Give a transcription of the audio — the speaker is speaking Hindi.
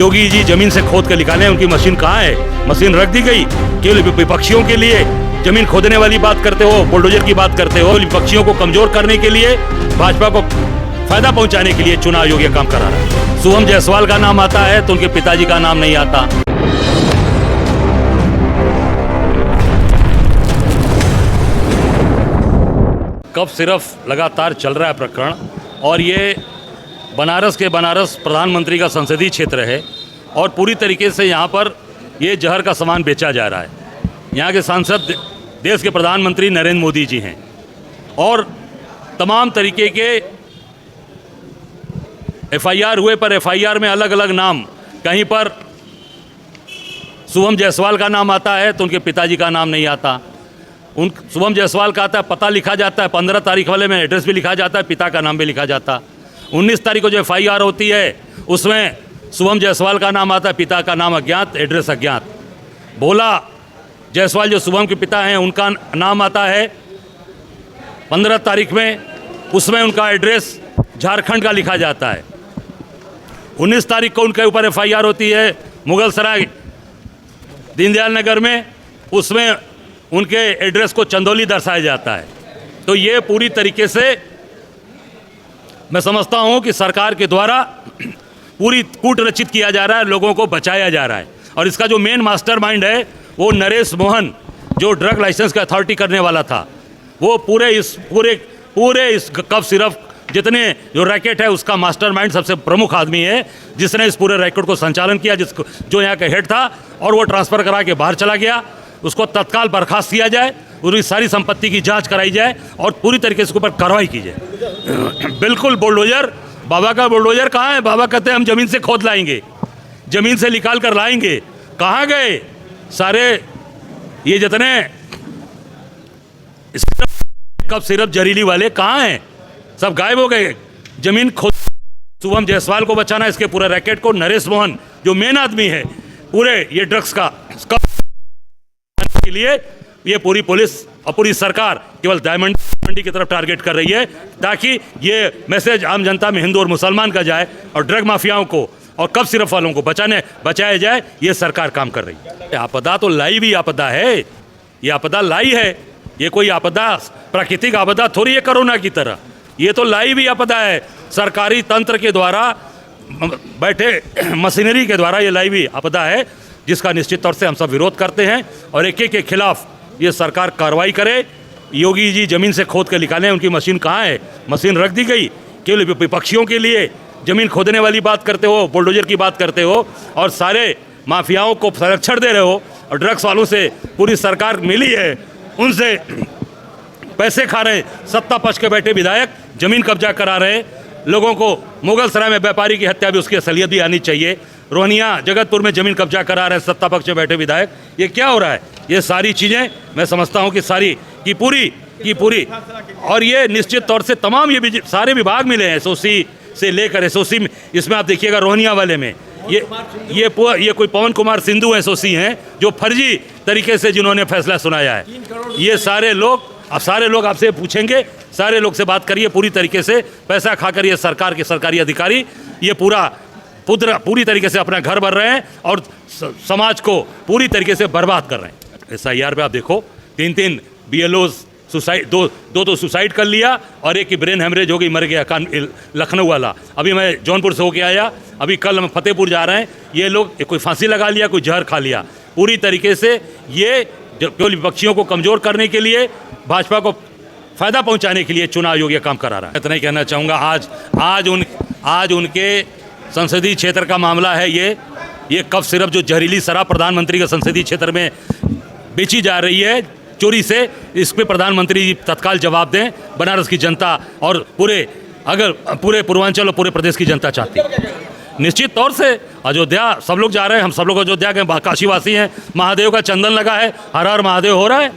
योगी जी जमीन से खोद कर निकाले, उनकी मशीन कहाँ है? मशीन रख दी गई। केवल विपक्षियों के लिए जमीन खोदने वाली बात करते हो, बुलडोजर की बात करते हो। विपक्षियों को कमजोर करने के लिए, भाजपा को फायदा पहुंचाने के लिए चुनाव आयोग ये काम करा रहा है। शुभम जायसवाल का नाम आता है तो उनके पिताजी का नाम नहीं आता। कब सिर्फ लगातार चल रहा है प्रकरण, और ये बनारस के बनारस प्रधानमंत्री का संसदीय क्षेत्र है और पूरी तरीके से यहाँ पर ये जहर का सामान बेचा जा रहा है। यहाँ के सांसद देश के प्रधानमंत्री नरेंद्र मोदी जी हैं और तमाम तरीके के एफआईआर हुए, पर एफआईआर में अलग अलग नाम, कहीं पर शुभम जायसवाल का नाम आता है तो उनके पिताजी का नाम नहीं आता। शुभम जायसवाल का आता है, पता लिखा जाता है, 15 तारीख वाले में एड्रेस भी लिखा जाता है, पिता का नाम भी लिखा जाता। 19 तारीख को जो एफआईआर होती है उसमें शुभम जायसवाल का नाम आता है, पिता का नाम अज्ञात, एड्रेस अज्ञात। भोला जायसवाल जो शुभम के पिता हैं उनका नाम आता है 15 तारीख में, उसमें उनका एड्रेस झारखंड का लिखा जाता है। 19 तारीख को उनके ऊपर एफआईआर होती है मुगल सराय दीनदयाल नगर में, उसमें उनके एड्रेस को चंदौली दर्शाया जाता है। तो ये पूरी तरीके से मैं समझता हूँ कि सरकार के द्वारा पूरी कूट रचित किया जा रहा है, लोगों को बचाया जा रहा है। और इसका जो मेन मास्टरमाइंड है वो नरेश मोहन, जो ड्रग लाइसेंस का अथॉरिटी करने वाला था, वो पूरे इस कफ सिरफ जितने जो रैकेट है उसका मास्टरमाइंड सबसे प्रमुख आदमी है, जिसने इस पूरे रैकेट को संचालन किया, जो यहाँ का हेड था, और वो ट्रांसफ़र करा के बाहर चला गया। उसको तत्काल बर्खास्त किया जाए, उसकी सारी संपत्ति की जांच कराई जाए और पूरी तरीके से उसके ऊपर कार्रवाई की जाए। बिल्कुल बुलडोजर, बाबा का बुलडोजर कहाँ है? बाबा कहते हैं हम ज़मीन से खोद लाएंगे, ज़मीन से निकाल कर लाएंगे। कहाँ गए सारे ये जितने कब सिर्फ जहरीली वाले कहाँ हैं? सब गायब हो गए। ज़मीन खोद, शुभम जायसवाल को बचाना, इसके पूरे रैकेट को, नरेश मोहन जो मेन आदमी है पूरे ये ड्रग्स का के लिए, ये पूरी पुलिस और पूरी सरकार केवल डायमंड मंडी की तरफ टारगेट कर रही है, ताकि ये मैसेज आम जनता में, हिंदू और मुसलमान का जाए और ड्रग माफियाओं को और कब सिर्फ वालों को बचाया जाए। ये सरकार काम कर रही है। आपदा तो लाई भी आपदा है, ये आपदा लाई है, ये कोई आपदा प्राकृतिक आपदा थोड़ी है कोरोना की तरह, ये तो लाई भी आपदा है। सरकारी तंत्र के द्वारा बैठे मशीनरी के द्वारा ये लाई भी आपदा है, जिसका निश्चित तौर से हम सब विरोध करते हैं और एक के खिलाफ ये सरकार कार्रवाई करे। योगी जी जमीन से खोद कर निकालें, उनकी मशीन कहाँ है? मशीन रख दी गई। केवल विपक्षियों के लिए जमीन खोदने वाली बात करते हो, बुलडोजर की बात करते हो और सारे माफियाओं को संरक्षण दे रहे हो, और ड्रग्स वालों से पूरी सरकार मिली है, उनसे पैसे खा रहे हैं। सत्ता पक्ष के बैठे विधायक जमीन कब्जा करा रहे हैं लोगों को। मुगल सराय में व्यापारी की हत्या भी, उसकी असलियत भी आनी चाहिए। रोहनिया जगतपुर में जमीन कब्जा करा रहे हैं सत्ता पक्ष में बैठे विधायक। ये क्या हो रहा है? ये सारी चीज़ें मैं समझता हूँ कि सारी की पूरी और ये निश्चित तौर से तमाम ये सारे विभाग मिले हैं, एसओसी से लेकर एसओसी में, इसमें आप देखिएगा रोहनिया वाले में ये कोई पवन कुमार सिंधु एसओसी हैं जो फर्जी तरीके से जिन्होंने फैसला सुनाया है। ये सारे लोग आपसे पूछेंगे, सारे लोग से बात करिए, पूरी तरीके से पैसा खाकर ये सरकार के सरकारी अधिकारी ये पूरी तरीके से अपना घर भर रहे हैं और समाज को पूरी तरीके से बर्बाद कर रहे हैं। एसआईआर पे आप देखो 3 बीएलओज सुसाइड, दो सुसाइड कर लिया और एक की ब्रेन हेमरेज हो गई, मर गया, लखनऊ वाला। अभी मैं जौनपुर से होके आया, अभी कल हम फतेहपुर जा रहे हैं। ये लोग कोई फांसी लगा लिया, कोई जहर खा लिया। पूरी तरीके से ये केवल विपक्षियों को कमज़ोर करने के लिए, भाजपा को फायदा पहुंचाने के लिए चुनाव आयोग ये काम करा रहा है। इतना ही कहना चाहूँगा। आज उनके संसदीय क्षेत्र का मामला है। ये कफ सिर्फ जो जहरीली शराब प्रधानमंत्री के संसदीय क्षेत्र में बेची जा रही है चोरी से, इस पर प्रधानमंत्री जी तत्काल जवाब दें। बनारस की जनता और पूरे पूर्वांचल और पूरे प्रदेश की जनता चाहती है। निश्चित तौर से अयोध्या सब लोग जा रहे हैं, हम सब लोग अयोध्या के काशीवासी हैं। महादेव का चंदन लगा है, हर हर महादेव हो रहा है।